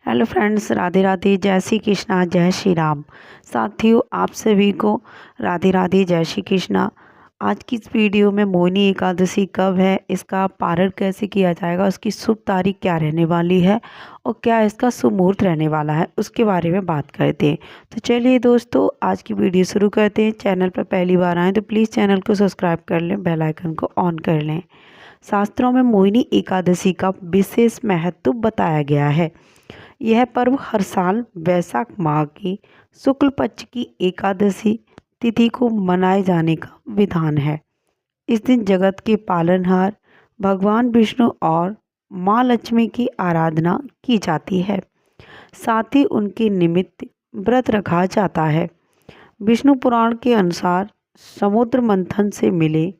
Hello friends, Radhe Radhe, जय श्री कृष्णा, जय श्री राम। साथियों, आप सभी को राधे राधे, जय श्री कृष्णा। आज की इस वीडियो में मोहिनी एकादशी कब है, इसका पारण कैसे किया जाएगा, उसकी शुभ तारीख क्या रहने वाली है और क्या इसका शुभ मुहूर्त रहने वाला है, उसके बारे में बात करते हैं। तो चलिए दोस्तों, आज की वीडियो शुरू करते हैं। चैनल पर पहली बार आएँ तो प्लीज़ चैनल को सब्सक्राइब कर लें, बेल आइकन को ऑन कर लें। शास्त्रों में मोहिनी एकादशी का विशेष महत्व बताया गया है। यह पर्व हर साल वैशाख माह की शुक्ल पक्ष की एकादशी तिथि को मनाए जाने का विधान है। इस दिन जगत के पालनहार भगवान विष्णु और माँ लक्ष्मी की आराधना की जाती है। साथ ही उनके निमित्त व्रत रखा जाता है। विष्णु पुराण के अनुसार समुद्र मंथन से मिले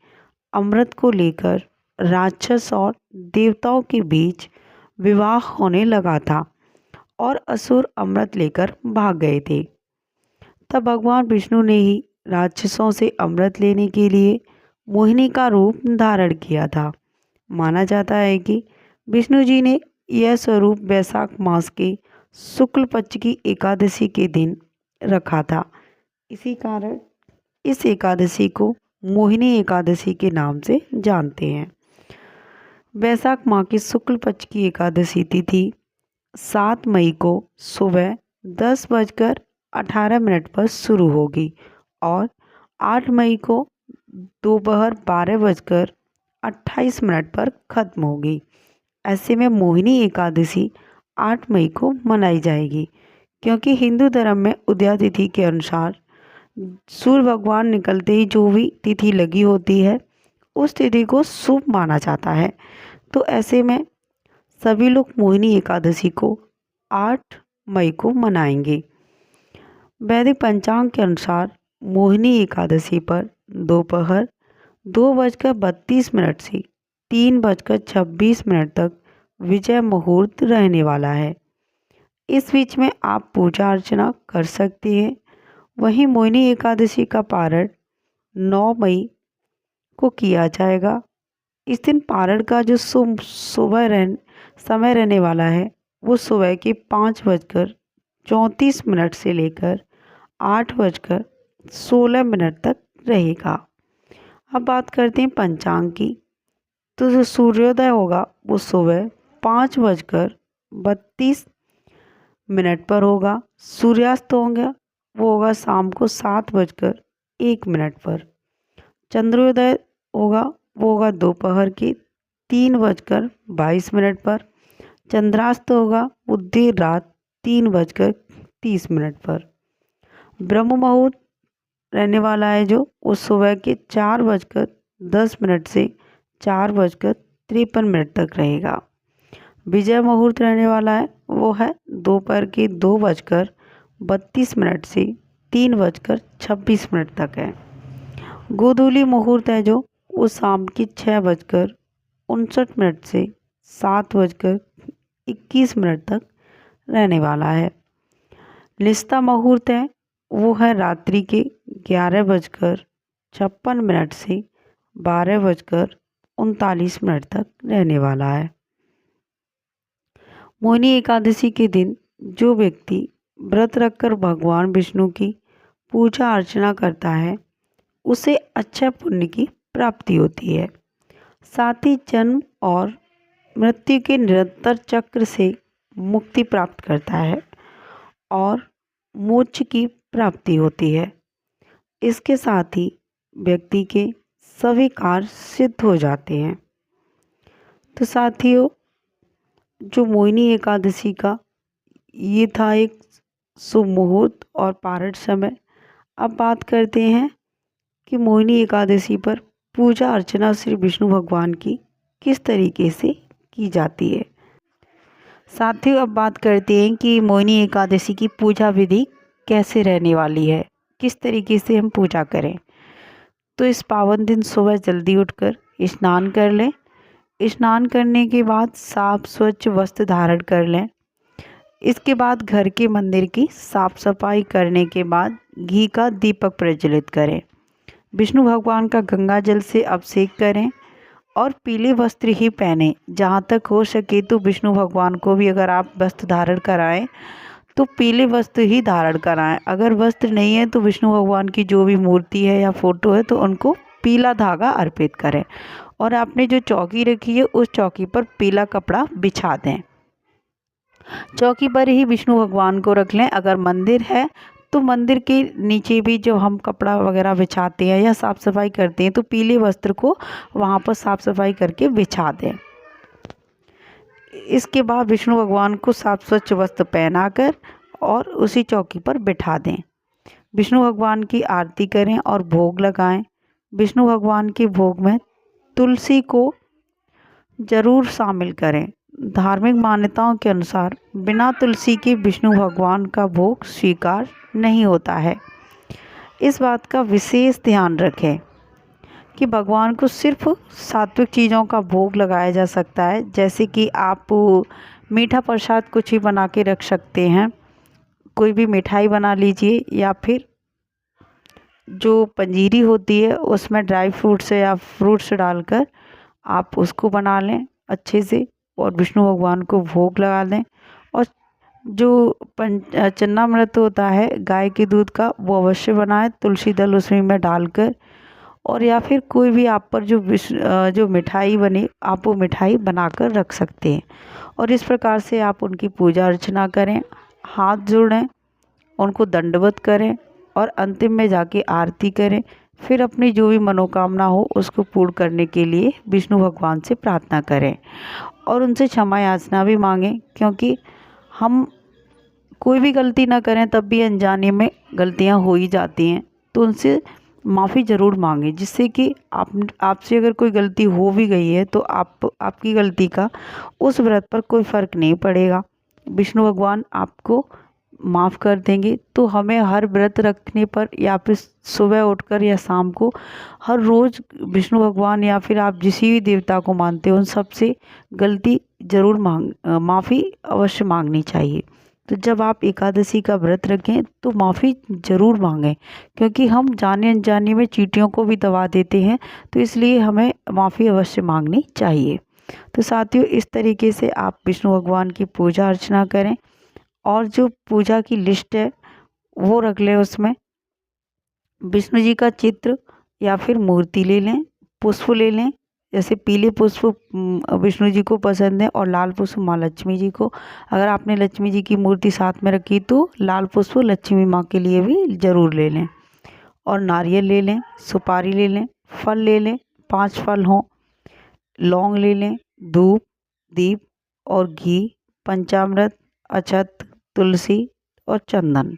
अमृत को लेकर राक्षस और देवताओं के बीच विवाह होने लगा था और असुर अमृत लेकर भाग गए थे। तब भगवान विष्णु ने ही राक्षसों से अमृत लेने के लिए मोहिनी का रूप धारण किया था। माना जाता है कि विष्णु जी ने यह स्वरूप वैशाख मास के शुक्ल पक्ष की एकादशी के दिन रखा था। इसी कारण इस एकादशी को मोहिनी एकादशी के नाम से जानते हैं। वैशाख माह की शुक्ल पक्ष की एकादशी तिथि 7 मई को सुबह 10:18 पर शुरू होगी और 8 मई को दोपहर 12:28 पर ख़त्म होगी। ऐसे में मोहिनी एकादशी 8 मई को मनाई जाएगी, क्योंकि हिंदू धर्म में उदया तिथि के अनुसार सूर्य भगवान निकलते ही जो भी तिथि लगी होती है उस तिथि को शुभ माना जाता है। तो ऐसे में सभी लोग मोहिनी एकादशी को 8 मई को मनाएंगे। वैदिक पंचांग के अनुसार मोहिनी एकादशी पर दोपहर 2:32 से 3:26 तक विजय मुहूर्त रहने वाला है। इस बीच में आप पूजा अर्चना कर सकते हैं। वहीं मोहिनी एकादशी का पारण 9 मई को किया जाएगा। इस दिन पारण का जो समय रहने वाला है वो सुबह के 5:34 से लेकर 8:16 तक रहेगा। अब बात करते हैं पंचांग की। तो जो सूर्योदय होगा वो सुबह 5:32 पर होगा। सूर्यास्त होगा वो होगा शाम को 7:01 पर। चंद्रोदय होगा वो होगा दोपहर के 3:22 पर। चंद्रास्त होगा वो देर रात 3:30 पर। ब्रह्म मुहूर्त रहने वाला है जो उस सुबह के 4:10 से 4:53 तक रहेगा। विजय मुहूर्त रहने वाला है वो है दोपहर के 2:32 से 3:26 तक है। गोधूली मुहूर्त है जो वो शाम के 6:59 से 7:21 तक रहने वाला है। निस्ता मुहूर्त है वो है रात्रि के 11:56 से 12:39 तक रहने वाला है। मोहिनी एकादशी के दिन जो व्यक्ति व्रत रखकर भगवान विष्णु की पूजा अर्चना करता है उसे अच्छा पुण्य की प्राप्ति होती है। साथ ही जन्म और मृत्यु के निरंतर चक्र से मुक्ति प्राप्त करता है और मोक्ष की प्राप्ति होती है। इसके साथ ही व्यक्ति के सभी कार्य सिद्ध हो जाते हैं। तो साथियों, जो मोहिनी एकादशी का ये था एक शुभ मुहूर्त और पारण समय। अब बात करते हैं कि मोहिनी एकादशी पर पूजा अर्चना श्री विष्णु भगवान की किस तरीके से की जाती है। साथियों, अब बात करते हैं कि मोहिनी एकादशी की पूजा विधि कैसे रहने वाली है, किस तरीके से हम पूजा करें। तो इस पावन दिन सुबह जल्दी उठकर स्नान कर लें। स्नान करने के बाद साफ स्वच्छ वस्त्र धारण कर लें। इसके बाद घर के मंदिर की साफ सफाई करने के बाद घी का दीपक प्रज्वलित करें। विष्णु भगवान का गंगा जल से अभिषेक करें और पीले वस्त्र ही पहने। जहाँ तक हो सके तो विष्णु भगवान को भी अगर आप वस्त्र धारण कराएं तो पीले वस्त्र ही धारण कराएं। अगर वस्त्र नहीं है तो विष्णु भगवान की जो भी मूर्ति है या फोटो है तो उनको पीला धागा अर्पित करें। और आपने जो चौकी रखी है उस चौकी पर पीला कपड़ा बिछा दें। चौकी पर ही विष्णु भगवान को रख लें। अगर मंदिर है तो मंदिर के नीचे भी जो हम कपड़ा वगैरह बिछाते हैं या साफ़ सफाई करते हैं तो पीले वस्त्र को वहाँ पर साफ़ सफाई करके बिछा दें। इसके बाद विष्णु भगवान को साफ स्वच्छ वस्त्र पहनाकर और उसी चौकी पर बिठा दें। विष्णु भगवान की आरती करें और भोग लगाएं। विष्णु भगवान के भोग में तुलसी को जरूर शामिल करें। धार्मिक मान्यताओं के अनुसार बिना तुलसी के विष्णु भगवान का भोग स्वीकार नहीं होता है। इस बात का विशेष ध्यान रखें कि भगवान को सिर्फ सात्विक चीज़ों का भोग लगाया जा सकता है। जैसे कि आप मीठा प्रसाद कुछ ही बना के रख सकते हैं, कोई भी मिठाई बना लीजिए, या फिर जो पंजीरी होती है उसमें ड्राई फ्रूट्स या फ्रूट्स डालकर आप उसको बना लें अच्छे से और विष्णु भगवान को भोग लगा दें। और जो चन्नामृत होता है गाय के दूध का वो अवश्य बनाएं, तुलसी दल उसमें में डालकर। और या फिर कोई भी आप पर जो मिठाई बने आप वो मिठाई बनाकर रख सकते हैं। और इस प्रकार से आप उनकी पूजा अर्चना करें, हाथ जोड़ें, उनको दंडवत करें और अंतिम में जाके आरती करें। फिर अपनी जो भी मनोकामना हो उसको पूर्ण करने के लिए विष्णु भगवान से प्रार्थना करें और उनसे क्षमा याचना भी मांगें, क्योंकि हम कोई भी गलती ना करें तब भी अनजाने में गलतियां हो ही जाती हैं। तो उनसे माफ़ी ज़रूर मांगें, जिससे कि आपसे अगर कोई गलती हो भी गई है तो आपकी गलती का उस व्रत पर कोई फ़र्क नहीं पड़ेगा। विष्णु भगवान आपको माफ़ कर देंगे। तो हमें हर व्रत रखने पर या फिर सुबह उठकर या शाम को हर रोज़ विष्णु भगवान या फिर आप जिस भी देवता को मानते हो उन सब से गलती ज़रूर माफ़ी अवश्य मांगनी चाहिए। तो जब आप एकादशी का व्रत रखें तो माफ़ी ज़रूर मांगें, क्योंकि हम जाने अनजाने में चींटियों को भी दबा देते हैं, तो इसलिए हमें माफ़ी अवश्य मांगनी चाहिए। तो साथियों, इस तरीके से आप विष्णु भगवान की पूजा अर्चना करें और जो पूजा की लिस्ट है वो रख लें। उसमें विष्णु जी का चित्र या फिर मूर्ति ले लें, पुष्प ले लें। जैसे पीले पुष्प विष्णु जी को पसंद है और लाल पुष्प माँ लक्ष्मी जी को। अगर आपने लक्ष्मी जी की मूर्ति साथ में रखी तो लाल पुष्प लक्ष्मी माँ के लिए भी ज़रूर ले लें। और नारियल ले लें, सुपारी ले लें, फल ले लें, 5 फल हों, लौंग ले लें, धूप, दीप और घी, पंचामृत, अक्षत, तुलसी और चंदन।